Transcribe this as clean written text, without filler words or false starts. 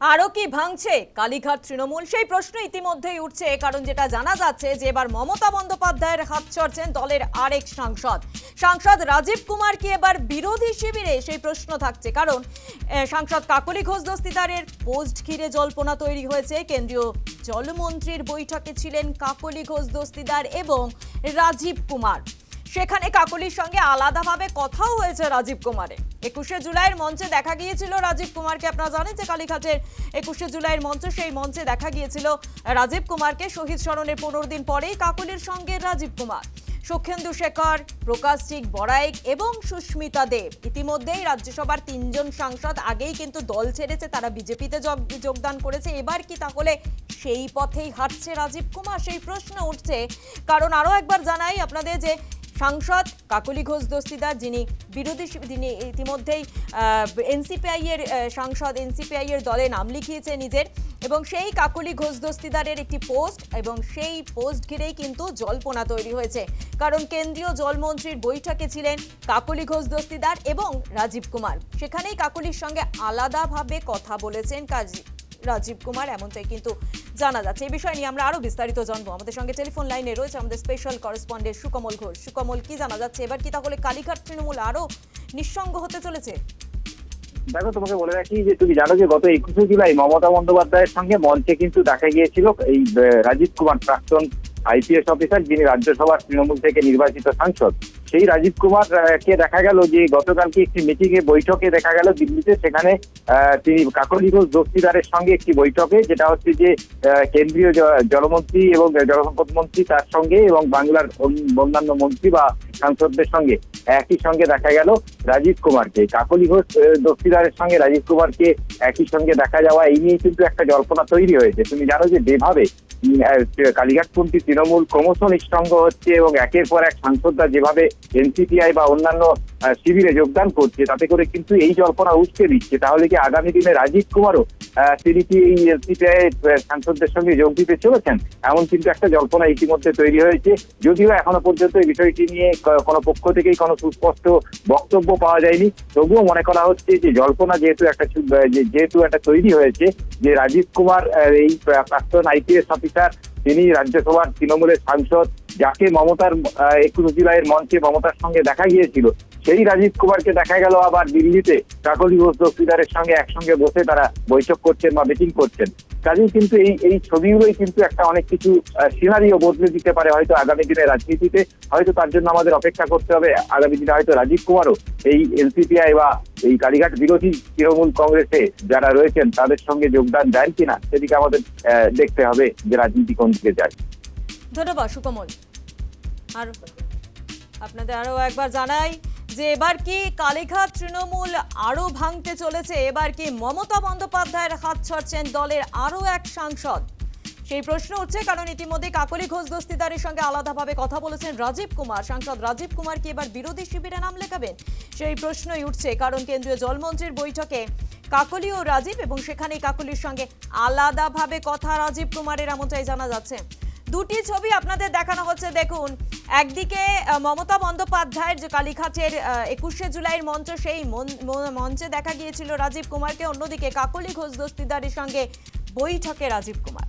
আরও কি ভাঙছে কালীঘাট তৃণমূল, সেই প্রশ্ন ইতিমধ্যেই উঠছে। কারণ যেটা জানা যাচ্ছে যে এবার মমতা বন্দ্যোপাধ্যায়ের হাত চড়ছেন দলের আরেক সাংসদ রাজীব কুমার কি এবার বিরোধী শিবিরে, সেই প্রশ্ন থাকছে। কারণ সাংসদ কাকলি ঘোষ দস্তিদারের পোস্ট ঘিরে জল্পনা তৈরি হয়েছে। কেন্দ্রীয় জলমন্ত্রীর বৈঠকে ছিলেন কাকলি ঘোষ দস্তিদার এবং রাজীব কুমার। সেখানে কাকলির সঙ্গে আলাদাভাবে কথাও হয়েছে রাজীব কুমারের। 21শে জুলাইয়ের মঞ্চে দেখা গিয়েছিল রাজীব কুমারকে। আপনারা জানেন যে কালীঘাটের 21শে জুলাইয়ের মঞ্চ, সেই মঞ্চে দেখা গিয়েছিল রাজীব কুমারকে। শহীদ স্মরণের 15 দিন পরেই কাকলির সঙ্গে রাজীব কুমার, সুখেন্দু শেখর, প্রকাশজিৎ বড়াইক এবং সুস্মিতা দেব। ইতিমধ্যেই রাজ্যসভার 3 জন সাংসদ আগেই কিন্তু দল ছেড়েছে, তারা বিজেপিতে যোগদান করেছে। এবার কি তাহলে সেই পথেই হাঁটছে রাজীব কুমার, সেই প্রশ্ন উঠছে। কারণ আরও একবার জানাই আপনাদের যে সাংসদ কাকলি ঘোষ দস্তিদার, যিনি ইতিমধ্যেই এনসিপিআই এর সাংসদ, এনসিপিআই এর দলে নাম লিখিয়েছে নিজের, এবং সেই কাকলি ঘোষ দস্তিদারের একটি পোস্ট, এবং সেই পোস্ট ঘিরেই কিন্তু জল্পনা তৈরি হয়েছে। কারণ কেন্দ্রীয় জলমন্ত্রীর বৈঠকে ছিলেন কাকলি ঘোষ দস্তিদার এবং রাজীব কুমার। সেখানেই কাকলির সঙ্গে আলাদাভাবে কথা বলেছেন রাজীব কুমার, এমনটাই কিন্তু জানা যাচ্ছে। এই বিষয় নিয়ে আমরা আরো বিস্তারিত জানবো। আমাদের সঙ্গে টেলিফোন লাইনে রয়েছে আমাদের স্পেশাল করেসপন্ডেন্ট সুকমল ঘোষ। সুকমল, কি জানা যাচ্ছে এবার কি তাহলে কালীঘাট তৃণমূল আরো নিঃসঙ্গ হতে চলেছে? দেখো, তোমাকে বলে রাখি যে তুমি জানো যে গত 21শে জুলাই মমতা বন্দ্যোপাধ্যায়ের সঙ্গে মঞ্চে কিন্তু দেখা গিয়েছিল এই রাজীব কুমার, প্রাক্তন আইপিএস অফিসার, যিনি রাজ্যসভার তৃণমূল থেকে নির্বাচিত সাংসদ। সেই রাজীব কুমার কে দেখা গেল যে গতকালকে একটি মিটিং এ, বৈঠকে দেখা গেল দিল্লিতে। সেখানে তিনি কাকলি ঘোষ দস্তিদারের সঙ্গে একটি বৈঠকে, যেটা হচ্ছে যে কেন্দ্রীয় জলমন্ত্রী এবং জলসম্পদ মন্ত্রী তার সঙ্গে এবং বাংলার অন্যান্য মন্ত্রী বা সাংসদদের সঙ্গে একই সঙ্গে দেখা গেল রাজীব কুমারকে। কাকলি ঘোষ দস্তিদারের সঙ্গে রাজীব কুমারকে একই সঙ্গে দেখা যাওয়া, এই নিয়ে কিন্তু একটা জল্পনা তৈরি হয়েছে। তুমি জানো যে যেভাবে কালীঘাটপন্থী তৃণমূল ক্রমশ নিঃসঙ্গ হচ্ছে এবং একের পর এক সাংসদরা যেভাবে এনসিপিআই বা অন্যান্য শিবিরে যোগদান করছে, তাতে করে কিন্তু এই জল্পনা উস্কে দিচ্ছে তাহলে কি আগামী দিনে রাজীব কুমারও তিনি কি এই এনসিপিআই সাংসদদের সঙ্গে যোগ দিতে চলেছেন, এমন কিন্তু একটা জল্পনা ইতিমধ্যে তৈরি হয়েছে। যদিও এখনো পর্যন্ত এই বিষয়টি নিয়ে কোনো পক্ষ থেকেই কোনো সুস্পষ্ট বক্তব্য পাওয়া যায়নি, তবুও মনে করা হচ্ছে যে জল্পনা যেহেতু একটা তৈরি হয়েছে যে রাজীব কুমার, এই প্রাক্তন আইপিএস অফিসার, তিনি রাজ্যসভার তৃণমূলের সাংসদ, যাকে মমতার 21 জুলাইয়ের মঞ্চে মমতার সঙ্গে দেখা গিয়েছিল, সেই রাজীব কুমারকে দেখা গেল আবার দিল্লিতে কাকলি ঘোষ দস্তিদারের সঙ্গে একসঙ্গে বসে তারা বৈঠক করছেন বা মিটিং করছেন। কাজেই কিন্তু এই ছবিগুলোই কিন্তু একটা অনেক কিছু সিনারিও বদলে দিতে পারে হয়তো আগামী দিনে রাজনীতিতে। হয়তো তার জন্য আমাদের অপেক্ষা করতে হবে, আগামী দিনে হয়তো রাজীব কুমারও এই এনসিপিআই বা এই কালীঘাট বিরোধী তৃণমূল কংগ্রেসে যারা রয়েছেন তাদের সঙ্গে যোগদান দেন কিনা, সেদিকে আমাদের দেখতে হবে যে রাজনীতি কোন দিকে যায়। ধন্যবাদ সুকমল। আর আপনাদের আরো একবার জানাই যে এবার কি কালীঘাট তৃণমূল আরো ভাঙতে চলেছে? এবার কি মমতা বন্দ্যোপাধ্যায়ের হাত ছাড়ছেন দলের আরো এক সাংসদ, সেই প্রশ্ন উঠছে। কারণ ইতিমধ্যে কাকলি ঘোষ দস্তিদারের সঙ্গে আলাদাভাবে কথা বলেছেন রাজীব কুমার। সাংসদ রাজীব কুমার কি এবার বিরোধী শিবিরে নাম লেখাবেন, সেই প্রশ্নই উঠছে। কারণ কেন্দ্রীয় জলমন্ত্রীর বৈঠকে কাকলি ও রাজীব, এবং সেখানেই কাকলির সঙ্গে আলাদাভাবে কথা রাজীব কুমারের, এমনটাই জানা যাচ্ছে। দুটি ছবি আপনাদের দেখানো হচ্ছে, দেখুন। একদিকে মমতা বন্দ্যোপাধ্যায়ের যে কালীঘাটের 21শে জুলাইয়ের মঞ্চ, সেই মঞ্চে দেখা গিয়েছিল রাজীব কুমারকে। অন্যদিকে কাকলি ঘোষ দস্তিদারের সঙ্গে বৈঠকে রাজীব কুমার।